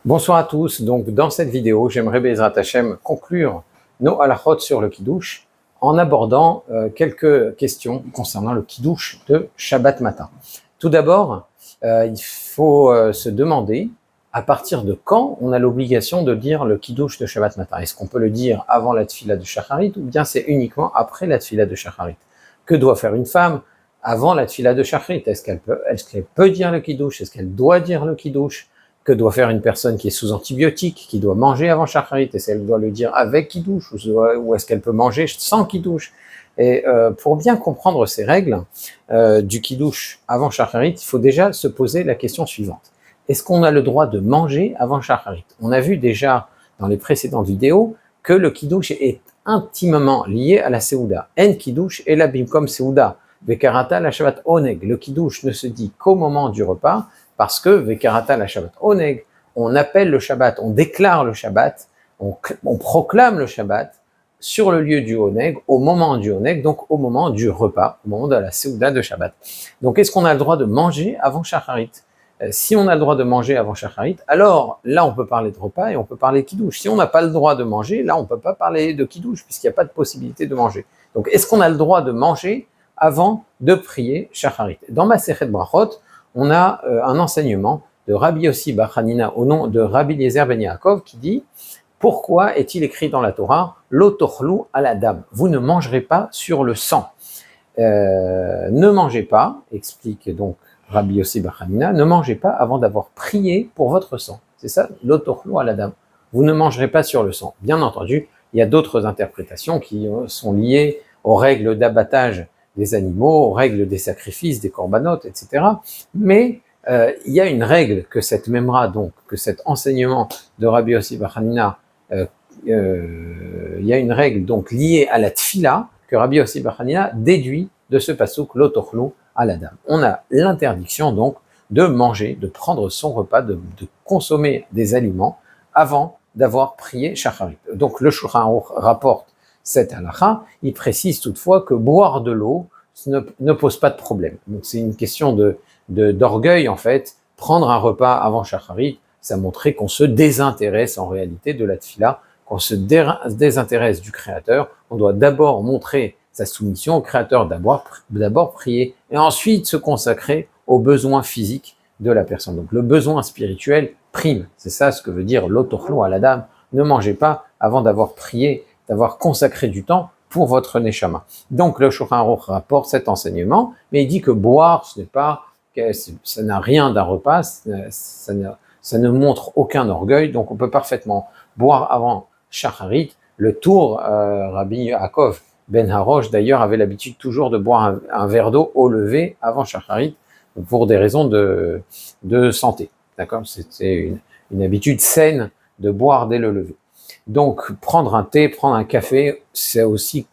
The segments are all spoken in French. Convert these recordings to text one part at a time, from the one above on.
Bonsoir à tous. Donc, dans cette vidéo, j'aimerais Bezrat Hashem conclure nos halachot sur le kiddush en abordant quelques questions concernant le kiddush de Shabbat matin. Tout d'abord, il faut se demander à partir de quand on a l'obligation de dire le kiddush de Shabbat matin. Est-ce qu'on peut le dire avant la tfila de Shacharit ou bien c'est uniquement après la tfila de Shacharit? Que doit faire une femme avant la tfila de Shacharit? Est-ce qu'elle peut dire le kiddush? Est-ce qu'elle doit dire le kiddush? Que doit faire une personne qui est sous antibiotiques, qui doit manger avant Shacharit? Est-ce qu'elle doit le dire avec kiddush ou est-ce qu'elle peut manger sans kiddush? Et pour bien comprendre ces règles du kiddush avant Shacharit, il faut déjà se poser la question suivante. Est-ce qu'on a le droit de manger avant Shacharit? On a vu déjà dans les précédentes vidéos que le kiddush est intimement lié à la Seouda. En kiddush et la bimkom Seouda. Vekarata la Shabbat oneg. Le kiddush ne se dit qu'au moment du repas, parce que Vekarata la Shabbat oneg, on appelle le Shabbat, on déclare le Shabbat, on proclame le Shabbat sur le lieu du oneg, au moment du oneg, donc au moment du repas, au moment de la Seouda de Shabbat. Donc est-ce qu'on a le droit de manger avant Shacharit? Si on a le droit de manger avant Shacharit, alors là on peut parler de repas et on peut parler de kiddush. Si on n'a pas le droit de manger, là on ne peut pas parler de kiddush puisqu'il n'y a pas de possibilité de manger. Donc est-ce qu'on a le droit de manger avant de prier Shacharit? Dans Masechet Brachot, on a un enseignement de Rabbi Yossi bar Hanina au nom de Rabbi Eliezer ben Yaakov qui dit: pourquoi est-il écrit dans la Torah lo tochlu al adam? Vous ne mangerez pas sur le sang. Ne mangez pas, explique donc Rabbi Yossi bar Hanina, ne mangez pas avant d'avoir prié pour votre sang. C'est ça, lo tochlu al adam. Vous ne mangerez pas sur le sang. Bien entendu, il y a d'autres interprétations qui sont liées aux règles d'abattage des animaux, aux règles des sacrifices, des corbanotes, etc. Mais il y a une règle que cette memra, donc que cet enseignement de Rabbi Yossi bar Hanina, il y a une règle donc liée à la tfila que Rabbi Yossi bar Hanina déduit de ce pasuk lo tochlu al adam. On a l'interdiction donc de manger, de prendre son repas, de consommer des aliments avant d'avoir prié Shacharit. Donc le Shulchan Aruch rapporte cette halakha, il précise toutefois que boire de l'eau ne pose pas de problème. Donc c'est une question d'orgueil en fait. Prendre un repas avant Shacharit, ça montrait qu'on se désintéresse en réalité de la tfila, qu'on se désintéresse du Créateur. On doit d'abord montrer sa soumission au Créateur, d'abord prier et ensuite se consacrer aux besoins physiques de la personne. Donc le besoin spirituel prime. C'est ça ce que veut dire lo tochlu al adam. Ne mangez pas avant d'avoir prié, d'avoir consacré du temps pour votre neshama. Donc le Shulchan Aruch rapporte cet enseignement, mais il dit que boire, ça n'a rien d'un repas, ça ne montre aucun orgueil, donc on peut parfaitement boire avant Shacharit. Le tour, Rabbi Yaakov ben Harosh d'ailleurs avait l'habitude toujours de boire un verre d'eau au lever avant Shacharit pour des raisons de santé. D'accord? C'est une habitude saine de boire dès le lever. Donc, prendre un thé, prendre un café, c'est aussi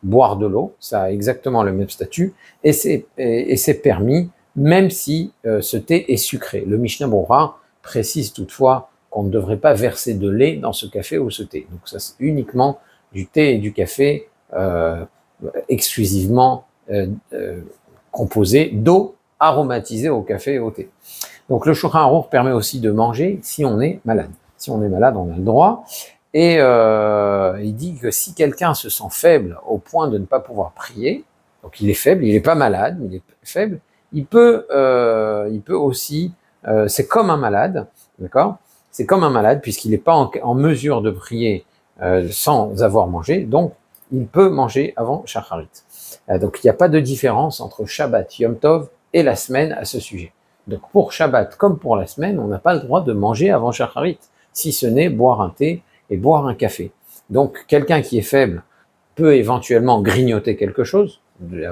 boire de l'eau, ça a exactement le même statut, et c'est permis, même si ce thé est sucré. Le Mishnah Berurah précise toutefois qu'on ne devrait pas verser de lait dans ce café ou ce thé. Donc, ça c'est uniquement du thé et du café exclusivement composés d'eau aromatisée au café et au thé. Donc, le Shulchan Aruch permet aussi de manger si on est malade. Si on est malade, on a le droit. Et il dit que si quelqu'un se sent faible au point de ne pas pouvoir prier, donc il est faible, il n'est pas malade, mais il est faible, il peut aussi, c'est comme un malade, d'accord? C'est comme un malade puisqu'il n'est pas en mesure de prier sans avoir mangé, donc il peut manger avant Shacharit. Donc il n'y a pas de différence entre Shabbat, Yom Tov et la semaine à ce sujet. Donc pour Shabbat comme pour la semaine, on n'a pas le droit de manger avant Shacharit, si ce n'est boire un thé et boire un café. Donc quelqu'un qui est faible peut éventuellement grignoter quelque chose, de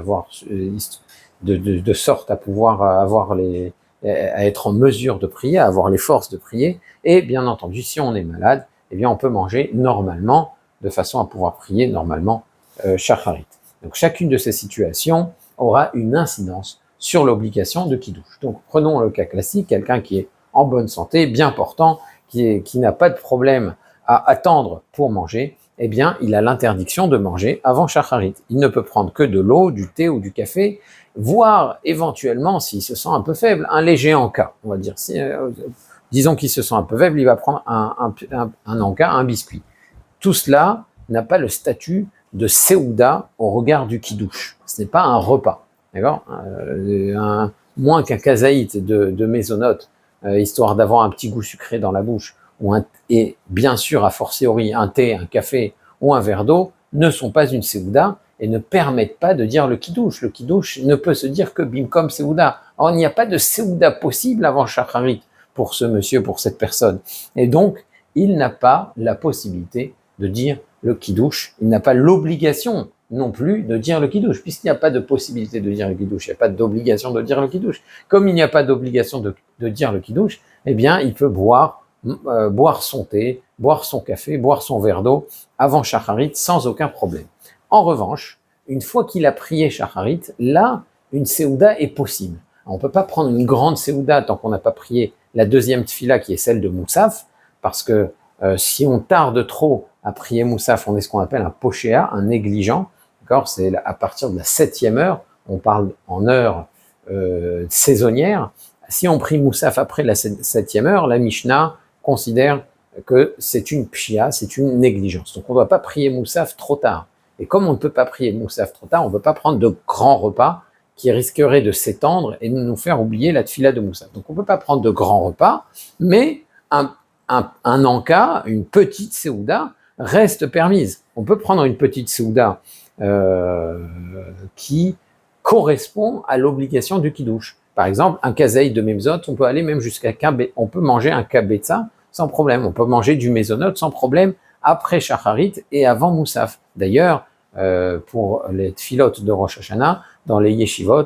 sorte à pouvoir à être en mesure de prier, à avoir les forces de prier. Et bien entendu, si on est malade, eh bien on peut manger normalement, de façon à pouvoir prier normalement Shacharit. Donc chacune de ces situations aura une incidence sur l'obligation de kiddush. Donc prenons le cas classique, quelqu'un qui est en bonne santé, bien portant, qui n'a pas de problème à attendre pour manger, eh bien, il a l'interdiction de manger avant Shacharit. Il ne peut prendre que de l'eau, du thé ou du café, voire éventuellement, s'il se sent un peu faible, un léger encas, on va dire. Disons qu'il se sent un peu faible, il va prendre un encas, un biscuit. Tout cela n'a pas le statut de Séouda au regard du kidouche. Ce n'est pas un repas, d'accord, moins qu'un kazaït de mésonote, histoire d'avoir un petit goût sucré dans la bouche, et bien sûr, a fortiori, un thé, un café ou un verre d'eau ne sont pas une Séouda et ne permettent pas de dire le kidouche. Le kidouche ne peut se dire que bimkom Séouda. Or, il n'y a pas de Séouda possible avant Shacharit pour ce monsieur, pour cette personne. Et donc, il n'a pas la possibilité de dire le kidouche. Il n'a pas l'obligation non plus de dire le kidouche, puisqu'il n'y a pas de possibilité de dire le kidouche, il n'y a pas d'obligation de dire le kidouche. Comme il n'y a pas d'obligation de dire le kidouche, eh bien, il peut boire son thé, boire son café, boire son verre d'eau avant Shacharit sans aucun problème. En revanche, une fois qu'il a prié Shacharit, là, une Séouda est possible. On ne peut pas prendre une grande Séouda tant qu'on n'a pas prié la deuxième tfila qui est celle de Moussaf, parce que si on tarde trop à prier Moussaf, on est ce qu'on appelle un pochéa, un négligent. D'accord, c'est à partir de la 7e heure, on parle en heure saisonnière. Si on prie Moussaf après la 7e heure, la Mishnah considère que c'est une pshia, c'est une négligence. Donc on ne doit pas prier Moussaf trop tard. Et comme on ne peut pas prier Moussaf trop tard, on ne peut pas prendre de grands repas qui risqueraient de s'étendre et de nous faire oublier la tfila de Moussaf. Donc on ne peut pas prendre de grands repas, mais un encas, une petite Séouda, reste permise. On peut prendre une petite Séouda qui correspond à l'obligation du kidouche. Par exemple, un kazaï de Memzot, on peut aller même jusqu'à on peut manger un kabetza sans problème. On peut manger du mésonote sans problème après Shacharit et avant Moussaf. D'ailleurs, pour les tfilotes de Rosh Hashanah, dans les yeshivot,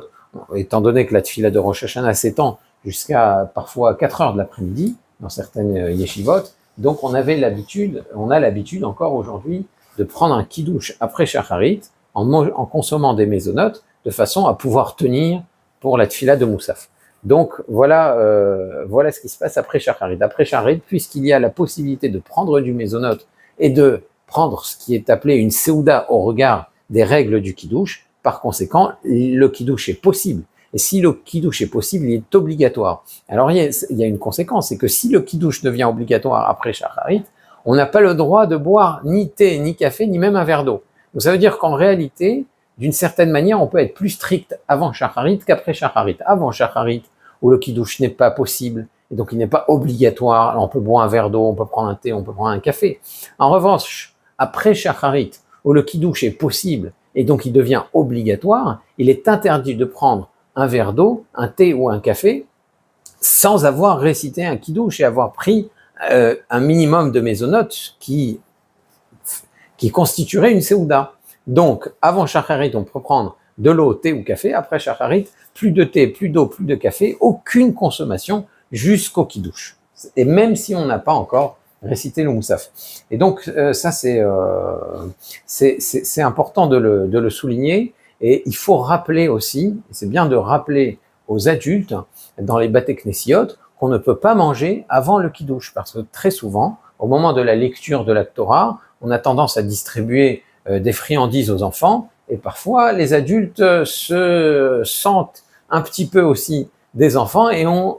étant donné que la tfila de Rosh Hashanah s'étend jusqu'à parfois 4 heures de l'après-midi, dans certaines yeshivot, donc on a l'habitude encore aujourd'hui de prendre un kidouche après Shacharit en consommant des mésonotes de façon à pouvoir tenir pour la tfila de Moussaf. Donc voilà ce qui se passe après Shacharit. Après Shacharit, puisqu'il y a la possibilité de prendre du mésonote et de prendre ce qui est appelé une Séouda au regard des règles du kidouche, par conséquent, le kidouche est possible. Et si le kidouche est possible, il est obligatoire. Alors il y a une conséquence, c'est que si le kidouche devient obligatoire après Shacharit, on n'a pas le droit de boire ni thé, ni café, ni même un verre d'eau. Donc ça veut dire qu'en réalité, d'une certaine manière, on peut être plus strict avant Shacharit qu'après Shacharit. Avant Shacharit, où le kidouche n'est pas possible, et donc il n'est pas obligatoire, alors on peut boire un verre d'eau, on peut prendre un thé, on peut prendre un café. En revanche, après Shacharit, où le kidouche est possible, et donc il devient obligatoire, il est interdit de prendre un verre d'eau, un thé ou un café, sans avoir récité un kidouche et avoir pris un minimum de mésonotes qui constituerait une Séouda. Donc, avant Shacharit, on peut prendre de l'eau, thé ou café. Après Shacharit, plus de thé, plus d'eau, plus de café, aucune consommation jusqu'au kidouche. Et même si on n'a pas encore récité le Moussaf. Et donc, ça, c'est important de le souligner. Et il faut rappeler aussi, et c'est bien de rappeler aux adultes dans les Baté Knessiot qu'on ne peut pas manger avant le kidouche. Parce que très souvent, au moment de la lecture de la Torah, on a tendance à distribuer des friandises aux enfants, et parfois les adultes se sentent un petit peu aussi des enfants et ont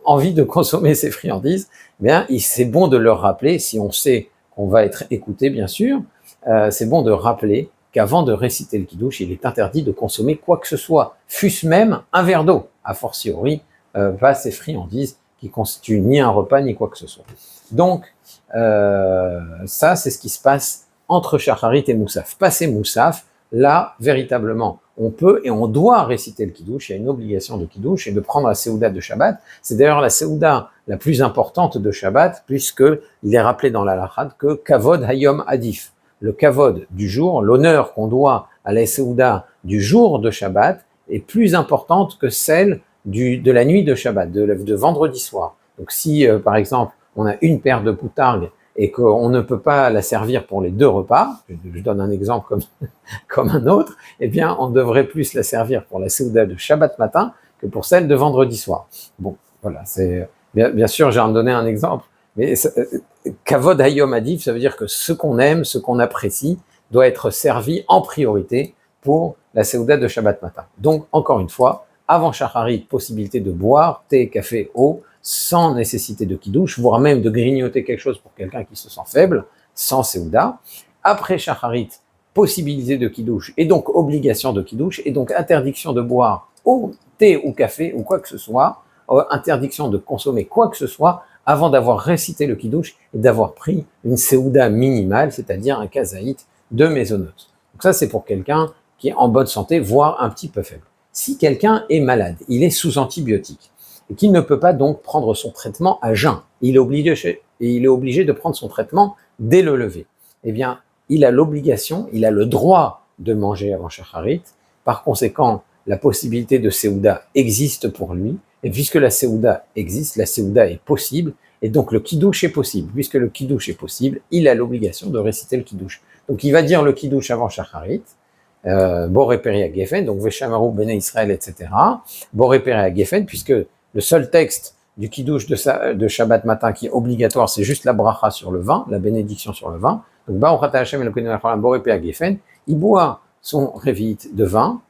envie de consommer ces friandises. Bien, c'est bon de leur rappeler, si on sait qu'on va être écouté bien sûr, c'est bon de rappeler qu'avant de réciter le kidouche, il est interdit de consommer quoi que ce soit, fût-ce même un verre d'eau, a fortiori pas ces friandises qui constituent ni un repas ni quoi que ce soit. Donc ça c'est ce qui se passe entre Shacharit et Moussaf. Passer Moussaf, là, véritablement, on peut et on doit réciter le kidouche. Il y a une obligation de kidouche et de prendre la Séouda de Shabbat. C'est d'ailleurs la Séouda la plus importante de Shabbat, puisqu'il est rappelé dans la Lachad que Kavod Hayom Adif, le Kavod du jour, l'honneur qu'on doit à la Séouda du jour de Shabbat, est plus importante que celle de la nuit de Shabbat, de vendredi soir. Donc si, par exemple, on a une paire de poutargues et qu'on ne peut pas la servir pour les 2 repas, je donne un exemple comme un autre, eh bien, on devrait plus la servir pour la Séouda de Shabbat matin que pour celle de vendredi soir. Bon, voilà, c'est bien sûr, j'ai en donné un exemple, mais Kavod Hayom Adif, ça veut dire que ce qu'on aime, ce qu'on apprécie, doit être servi en priorité pour la Séouda de Shabbat matin. Donc, encore une fois, avant Shacharit, possibilité de boire thé, café, eau, sans nécessité de kiddush, voire même de grignoter quelque chose pour quelqu'un qui se sent faible, sans Seouda. Après Shacharit, possibilité de kiddush, et donc obligation de kiddush, et donc interdiction de boire au thé ou café ou quoi que ce soit, interdiction de consommer quoi que ce soit avant d'avoir récité le kiddush et d'avoir pris une Seouda minimale, c'est-à-dire un kazaït de mésonote. Donc ça, c'est pour quelqu'un qui est en bonne santé, voire un petit peu faible. Si quelqu'un est malade, il est sous antibiotiques, et qu'il ne peut pas donc prendre son traitement à jeun, il est obligé de prendre son traitement dès le lever, eh bien, il a l'obligation, il a le droit de manger avant Shacharit. Par conséquent, la possibilité de Seouda existe pour lui, et puisque la Seouda existe, la Seouda est possible, et donc le Kiddush est possible. Puisque le Kiddush est possible, il a l'obligation de réciter le Kiddush. Donc il va dire le Kiddush avant Shacharit, Boré Peri à Geffen, donc Veshamaru Bene Israël, etc. Boré Peri à Geffen, puisque le seul texte du Kiddush de Shabbat matin qui est obligatoire, c'est juste la bracha sur le vin, la bénédiction sur le vin. Donc Baruch Ata Hashem Elokeinu Melech Haolam Boré Peri à Geffen, il boit son révite de vin,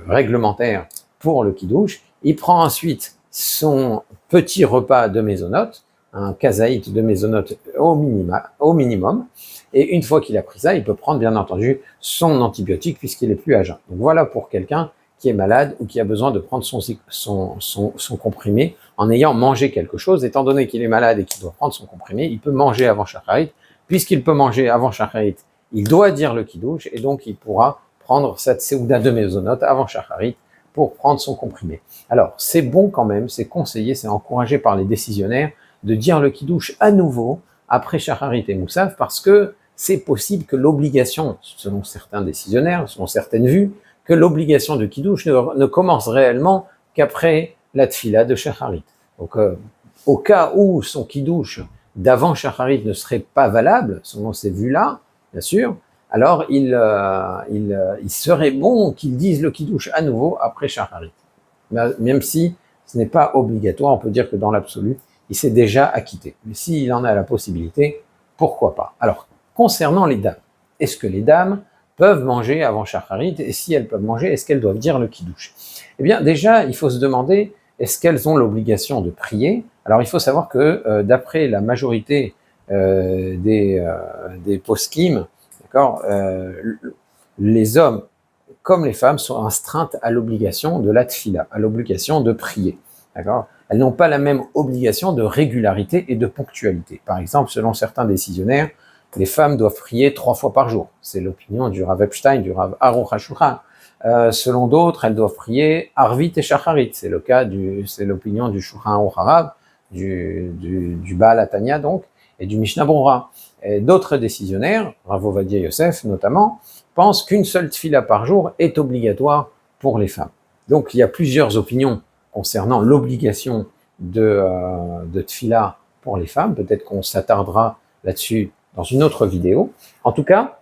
réglementaire pour le Kiddush. Il prend ensuite son petit repas de mésonote, un kazaït de mésonote au minimum, et une fois qu'il a pris ça, il peut prendre bien entendu son antibiotique puisqu'il est plus à jeun. Donc voilà pour quelqu'un qui est malade ou qui a besoin de prendre son comprimé en ayant mangé quelque chose. Étant donné qu'il est malade et qu'il doit prendre son comprimé, il peut manger avant Shacharit. Puisqu'il peut manger avant Shacharit, il doit dire le Kiddush et donc il pourra prendre cette Seouda de mésonote avant Shacharit pour prendre son comprimé. Alors, c'est bon quand même, c'est conseillé, c'est encouragé par les décisionnaires de dire le Kiddush à nouveau après Shacharit et Moussaf parce que c'est possible que l'obligation, selon certains décisionnaires, selon certaines vues, que l'obligation de Kiddush ne commence réellement qu'après la Tfila de Shacharit. Donc, au cas où son Kiddush d'avant Shacharit ne serait pas valable, selon ces vues-là, bien sûr, alors il serait bon qu'il dise le Kiddush à nouveau après Shacharit. Même si ce n'est pas obligatoire, on peut dire que dans l'absolu, il s'est déjà acquitté. Mais s'il en a la possibilité, pourquoi pas? Alors, concernant les dames, est-ce que les dames peuvent manger avant Shacharit? Et si elles peuvent manger, est-ce qu'elles doivent dire le Kiddush? Eh bien, déjà, il faut se demander, est-ce qu'elles ont l'obligation de prier? Alors, il faut savoir que d'après la majorité des poskim, d'accord, les hommes comme les femmes sont astreintes à l'obligation de la tfila, à l'obligation de prier, d'accord. Elles n'ont pas la même obligation de régularité et de ponctualité. Par exemple, selon certains décisionnaires, les femmes doivent prier 3 fois par jour. C'est l'opinion du Rav Epstein, du Rav Aruch HaShulchan. Selon d'autres, elles doivent prier Arvit et Shacharit. C'est l'opinion du Shulchan Aruch Harav, du Baal HaTanya donc, et du Mishnah Brura. Et d'autres décisionnaires, Rav Ovadia Yosef notamment, pensent qu'une seule tfila par jour est obligatoire pour les femmes. Donc il y a plusieurs opinions concernant l'obligation de tfila pour les femmes. Peut-être qu'on s'attardera là-dessus dans une autre vidéo. En tout cas,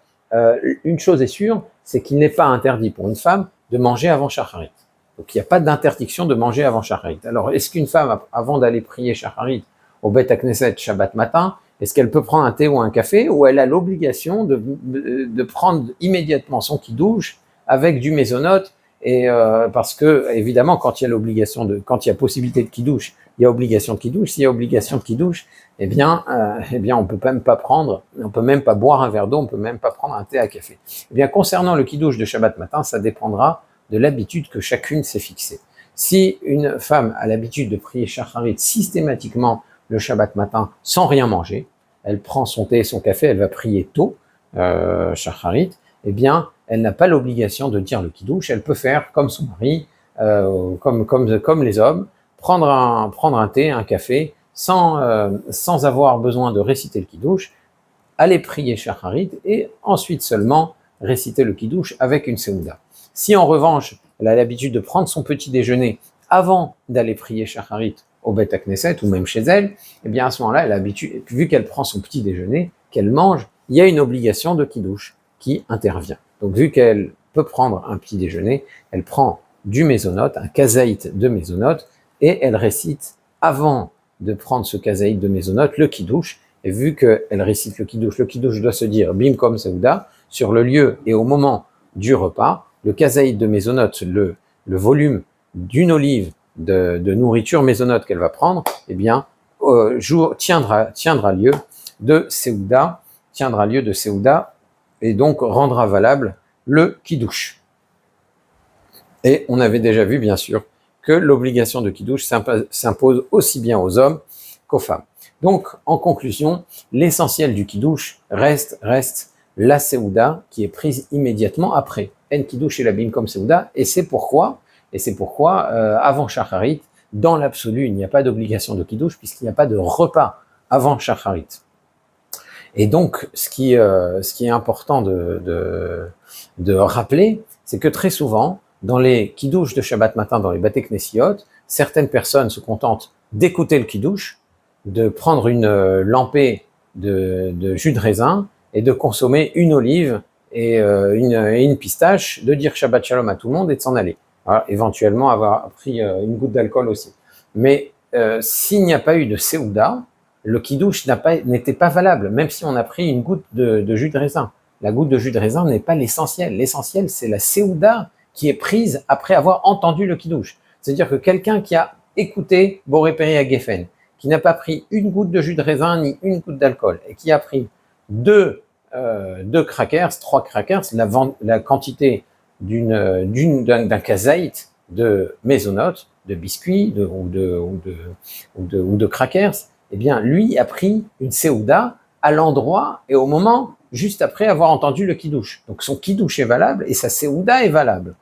une chose est sûre, c'est qu'il n'est pas interdit pour une femme de manger avant Shacharit. Donc il n'y a pas d'interdiction de manger avant Shacharit. Alors est-ce qu'une femme, avant d'aller prier Shacharit au Beit HaKnesset Shabbat matin, est-ce qu'elle peut prendre un thé ou un café, ou elle a l'obligation de prendre immédiatement son kiddush avec du mésonote, et parce que évidemment quand il y a quand il y a possibilité de kiddush, il y a obligation de kiddush. S'il y a obligation de kiddush, eh bien on peut même pas boire un verre d'eau, on peut même pas prendre un thé à café. Eh bien concernant le kiddush de Shabbat matin, ça dépendra de l'habitude que chacune s'est fixée. Si une femme a l'habitude de prier Shacharit systématiquement le Shabbat matin sans rien manger, elle prend son thé et son café, elle va prier tôt, Shacharit, eh bien, elle n'a pas l'obligation de dire le Kiddush, elle peut faire comme son mari, comme les hommes, prendre un thé, un café, sans avoir besoin de réciter le Kiddush, aller prier Shacharit, et ensuite seulement réciter le Kiddush avec une Seouda. Si en revanche, elle a l'habitude de prendre son petit déjeuner avant d'aller prier Shacharit au Beit HaKnesset ou même chez elle, eh bien à ce moment-là, elle a l'habitude, vu qu'elle prend son petit déjeuner, qu'elle mange, il y a une obligation de Kiddush qui intervient. Donc vu qu'elle peut prendre un petit déjeuner, elle prend du mésonote, un kazaït de mésonote, et elle récite avant de prendre ce kazaït de mésonote le Kiddush, et vu qu'elle récite le Kiddush doit se dire Bimkom Seouda, sur le lieu et au moment du repas, le kazaït de mésonote, le volume d'une olive de nourriture mésonote qu'elle va prendre, eh bien, tiendra lieu de Séouda, et donc rendra valable le Kiddush. Et on avait déjà vu, bien sûr, que l'obligation de Kiddush s'impose aussi bien aux hommes qu'aux femmes. Donc, en conclusion, l'essentiel du Kiddush reste la Séouda qui est prise immédiatement après. En Kiddush et la Bim comme Séouda, et c'est pourquoi, avant Shacharit, dans l'absolu, il n'y a pas d'obligation de Kiddush puisqu'il n'y a pas de repas avant Shacharit. Et donc, ce qui est important de rappeler, c'est que très souvent, dans les Kiddush de Shabbat matin, dans les Baté Knessiot, certaines personnes se contentent d'écouter le Kiddush, de prendre une lampée de jus de raisin et de consommer une olive et une pistache, de dire Shabbat Shalom à tout le monde et de s'en aller. Alors, éventuellement avoir pris une goutte d'alcool aussi. Mais s'il n'y a pas eu de Séouda, le Kiddush n'était pas valable, même si on a pris une goutte de jus de raisin. La goutte de jus de raisin n'est pas l'essentiel. L'essentiel, c'est la Séouda qui est prise après avoir entendu le Kiddush. C'est-à-dire que quelqu'un qui a écouté Boré Peri à Geffen, qui n'a pas pris une goutte de jus de raisin ni une goutte d'alcool, et qui a pris deux crackers, 3 crackers, la quantité d'un kazaït de mésonote, de biscuits ou de crackers, eh bien, lui a pris une Séouda à l'endroit et au moment juste après avoir entendu le Kiddush. Donc son Kiddush est valable et sa Séouda est valable.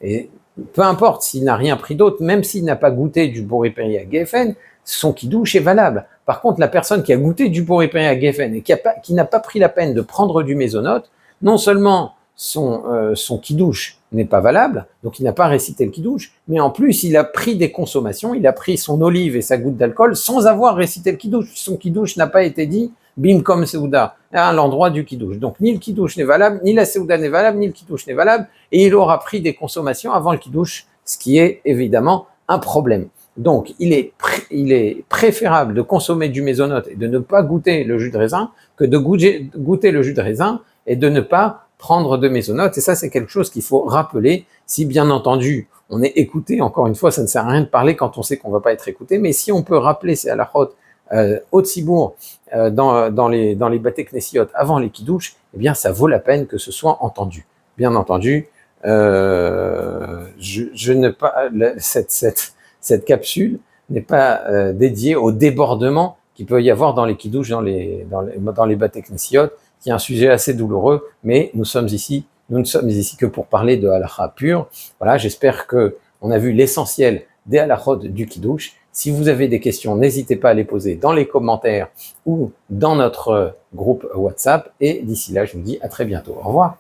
Et peu importe s'il n'a rien pris d'autre, même s'il n'a pas goûté du Boré Peri à Geffen, son Kiddush est valable. Par contre, la personne qui a goûté du Boré Peri à Geffen et qui n'a pas pris la peine de prendre du mésonote, non seulement son Kiddush n'est pas valable, donc il n'a pas récité le Kiddush, mais en plus il a pris des consommations, il a pris son olive et sa goutte d'alcool sans avoir récité le Kiddush. Son Kiddush n'a pas été dit bim comme Séouda à l'endroit du Kiddush. Donc ni le Kiddush n'est valable, ni la Séouda n'est valable, ni le Kiddush n'est valable, et il aura pris des consommations avant le Kiddush, ce qui est évidemment un problème. Donc il est préférable de consommer du mésonote et de ne pas goûter le jus de raisin que de goûter le jus de raisin et de ne pas prendre de mésonote. Et ça, c'est quelque chose qu'il faut rappeler. Si bien entendu, on est écouté, encore une fois, ça ne sert à rien de parler quand on sait qu'on ne va pas être écouté, mais si on peut rappeler ces halachot au Tzibour, dans les Baté Knessiot avant les Kiddush, eh bien, ça vaut la peine que ce soit entendu. Bien entendu, cette capsule n'est pas dédiée au débordement qu'il peut y avoir dans les Kiddush, dans les Baté Knessiot, qui est un sujet assez douloureux, mais nous ne sommes ici que pour parler de halakha pure. Voilà, j'espère que on a vu l'essentiel des halachot du Kiddush. Si vous avez des questions, n'hésitez pas à les poser dans les commentaires ou dans notre groupe WhatsApp. Et d'ici là, je vous dis à très bientôt. Au revoir.